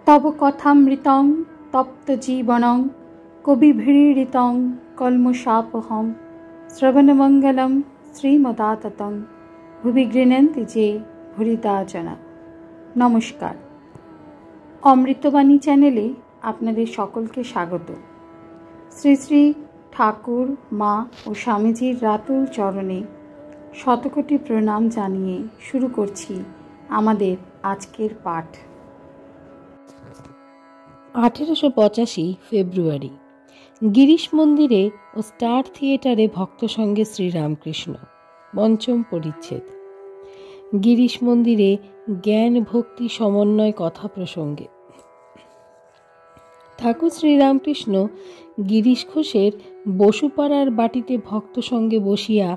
তব কথামৃতং তপ্ত জীবনং কবিভিড়িতং কলমশাপহম শ্রবণমঙ্গলম শ্রীমদাততং ভুবি গৃণন্তি যে ভুরিদা জনা। নমস্কার, অমৃতবাণী চ্যানেলে আপনাদের সকলকে স্বাগত। শ্রী শ্রী ঠাকুর, মা ও স্বামীজির রাতুল চরণে শতকোটি প্রণাম জানিয়ে শুরু করছি আমাদের আজকের পাঠ। 1885 ফেব্রুয়ারি, গিরিশ মন্দিরে ও স্টার থিয়েটারে ভক্ত সঙ্গে শ্রীরামকৃষ্ণ। পঞ্চম পরিচ্ছেদ। গিরিশ মন্দিরে জ্ঞান ভক্তি সমন্বয় কথা প্রসঙ্গে ঠাকুর শ্রীরামকৃষ্ণ গিরিশ ঘোষের বসুপাড়ার বাটিতে ভক্ত সঙ্গে বসিয়া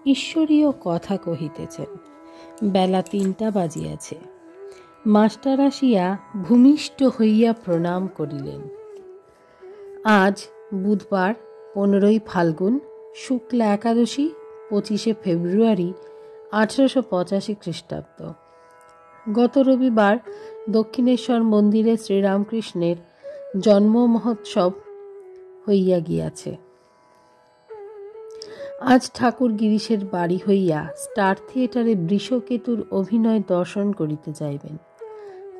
ঈশ্বরীয় কথা কহিতেছেন। বেলা 3টা বাজিয়াছে। মাস্টার আসিয়া ভূমিষ্ঠ হইয়া প্রণাম করিলেন। আজ বুধবার 15ই ফাল্গুন, শুক্লা একাদশী, 25শে ফেব্রুয়ারি 1885 খ্রিস্টাব্দ। গত রবিবার দক্ষিণেশ্বর মন্দিরে শ্রীরামকৃষ্ণের জন্ম মহোৎসব হইয়া গিয়াছে। আজ ঠাকুর গিরিশের বাড়ি হইয়া স্টার থিয়েটারে বৃষকেতুর অভিনয় দর্শন করিতে যাইবেন।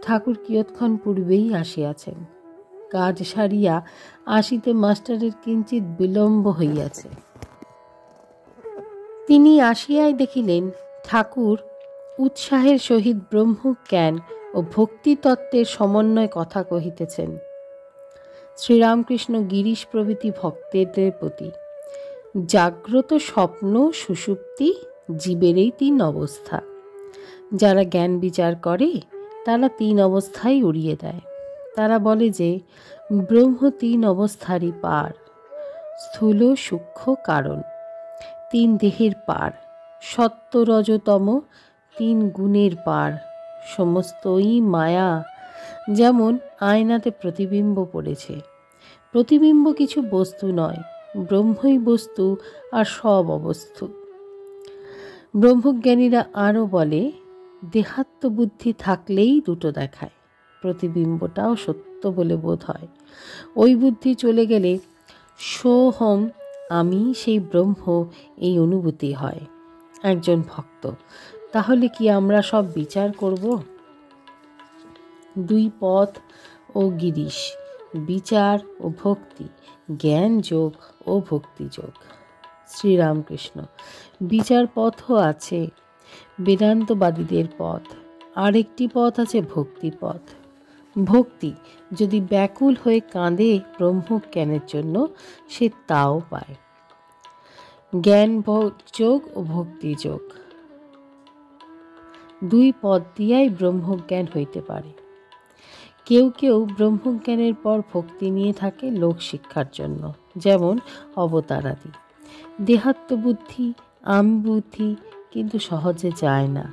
ঠাকুর কিয়ৎক্ষণ পূর্বেই আসিয়াছেন। কাজ সারিয়া আসিতে মাস্টারের কিঞ্চিৎ বিলম্ব হইয়াছে। তিনি আসিয়াই দেখিলেন ঠাকুর উৎসাহের সহিত ব্রহ্মজ্ঞান ও ভক্তিতত্ত্বের সমন্বয় কথা কহিতেছেন। শ্রীরামকৃষ্ণ গিরিশ প্রভৃতি ভক্তদের প্রতি জাগ্রত, স্বপ্ন, সুষুপ্তি জীবের এই 3 অবস্থা। যারা জ্ঞান বিচার করে তারা 3 অবস্থাই উড়িয়ে দেয়। তারা বলে যে ব্রহ্ম 3 অবস্থারই পার, স্থূল সূক্ষ্ম কারণ, 3 দেহের পার, সত্য রজতম 3 গুণের পার, সমস্তই মায়া। যেমন আয়নাতে প্রতিবিম্ব পড়েছে, প্রতিবিম্ব কিছু বস্তু নয়, ব্রহ্মই বস্তু আর সব অবস্তু। ব্রহ্মজ্ঞানীরা আরও বলে দেহাত্মবুদ্ধি থাকলেই দুটো দেখায়, প্রতিবিম্বটাও সত্য বলে বোধ হয়। ওই বুদ্ধি চলে গেলে সোহম, আমি সেই ব্রহ্ম, এই অনুভূতি হয়। একজন ভক্ত: তাহলে কি আমরা সব বিচার করব? 2 পথ ও গিরিশ, বিচার ও ভক্তি, জ্ঞান যোগ ও ভক্তি যোগ। শ্রীরামকৃষ্ণ: বিচার পথও আছে, বেদান্তবাদীদের পথ। আরেকটি পথ আছে ভক্তি পথ। ভক্তি যদি ব্যাকুল হয়ে কাঁদে ব্রহ্মজ্ঞানের জন্য, সে তাও পায়। জ্ঞান যোগ ও ভক্তি যোগ, 2 পথ দিয়াই ব্রহ্মজ্ঞান হইতে পারে। কেউ কেউ ব্রহ্মজ্ঞানের পর ভক্তি নিয়ে থাকে লোক শিক্ষার জন্য, যেমন অবতারাদি। দেহাত্মবুদ্ধি, আমি বুদ্ধি কিন্তু সহজে যায় না।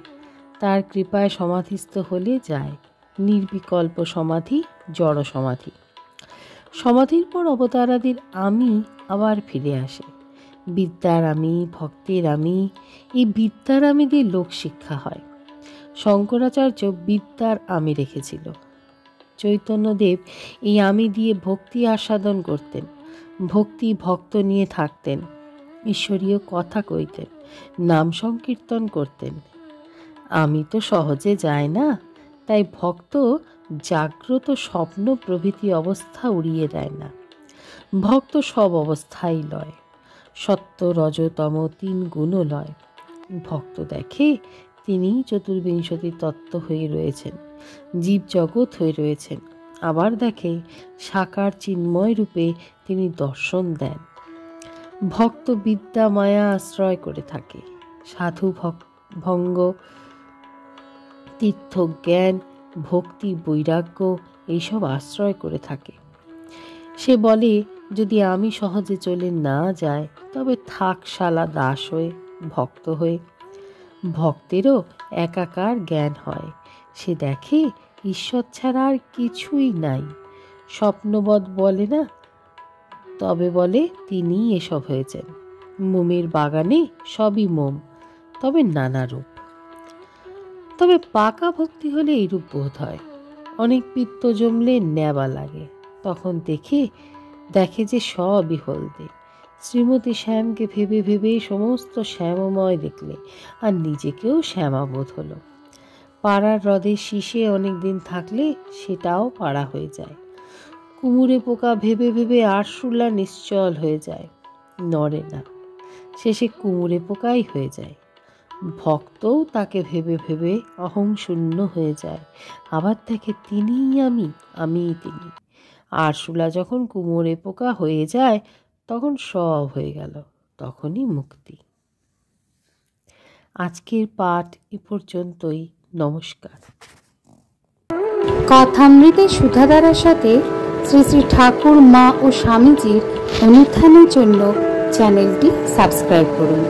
তার কৃপায় সমাধিস্থ হলে যায়। নির্বিকল্প সমাধি, জড় সমাধি। সমাধির পর অবতারাদির আমি আবার ফিরে আসে। বিদ্যার আমি, ভক্তের আমি, এই বিদ্যার আমি দিয়ে লোক শিক্ষা হয়। শঙ্করাচার্য বিদ্যার আমি রেখেছিল। চৈতন্যদেব এই আমি দিয়ে ভক্তি আস্বাদন করতেন। ভক্তি ভক্ত নিয়ে থাকতেন, ঈশ্বরীয় কথা কইতেন, নাম সংকীর্তন করতেন। আমি তো সহজে যায় না, তাই ভক্ত জাগ্রত, স্বপ্ন প্রভৃতি অবস্থা উড়িয়ে দেয় না। ভক্ত সব অবস্থাই লয়, সত্য রজতম 3 গুণও লয়। ভক্ত দেখে তিনি চতুর্বিংশতি তত্ত্ব হয়ে রয়েছেন, জীব জগৎ হয়ে রয়েছেন। আবার দেখে সাকার চিন্ময় রূপে তিনি দর্শন দেন। ভক্ত বিদ্যা মায়া আশ্রয় করে থাকে, সাধু ভঙ্গ, তীর্থ জ্ঞান, ভক্তি বৈরাগ্য এইসব আশ্রয় করে থাকে। সে বলে যদি আমি সহজে চলে না যায়, তবে থাক শালা দাস হয়ে, ভক্ত হয়ে। ভক্তেরও একাকার জ্ঞান হয়। সে দেখে ঈশ্বর ছাড়া আর কিছুই নাই। স্বপ্নবৎ বলে না, তবে বলে তিনিই এসব হয়েছেন। মোমের বাগানে সবই মোম, তবে নানা রূপ। তবে পাকা ভক্তি হলে এইরূপ বোধ হয়। অনেক পিত্ত জমলে নেবা লাগে, তখন দেখে যে সবই হলদে। শ্রীমতী শ্যামকে ভেবে ভেবে সমস্ত শ্যামময় দেখলে, আর নিজেকেও শ্যামাবোধ হলো। পাড়ার হ্রদের শীষে অনেক দিন থাকলে সেটাও পাড়া হয়ে যায়। কুমুরে পোকা ভেবে ভেবে আরশোলা নিশ্চল হয়ে যায়, নড়ে না, শেষে কুমুরে পোকাই হয়ে যায়। ভক্তও তাকে ভেবে ভেবে অহংশূন্য হয়ে যায়, আবার দেখে তিনিই আমিই তিনি। আরশোলা যখন কুমোরে পোকা হয়ে যায় তখন সব হয়ে গেল, তখনই মুক্তি। আজকের পাঠ এ পর্যন্তই। নমস্কার। কথামৃতের সুধাধারার সাথে শ্রী শ্রী ঠাকুর, মা ও স্বামীজির অনুধ্যানের জন্য চ্যানেলটি সাবস্ক্রাইব করুন।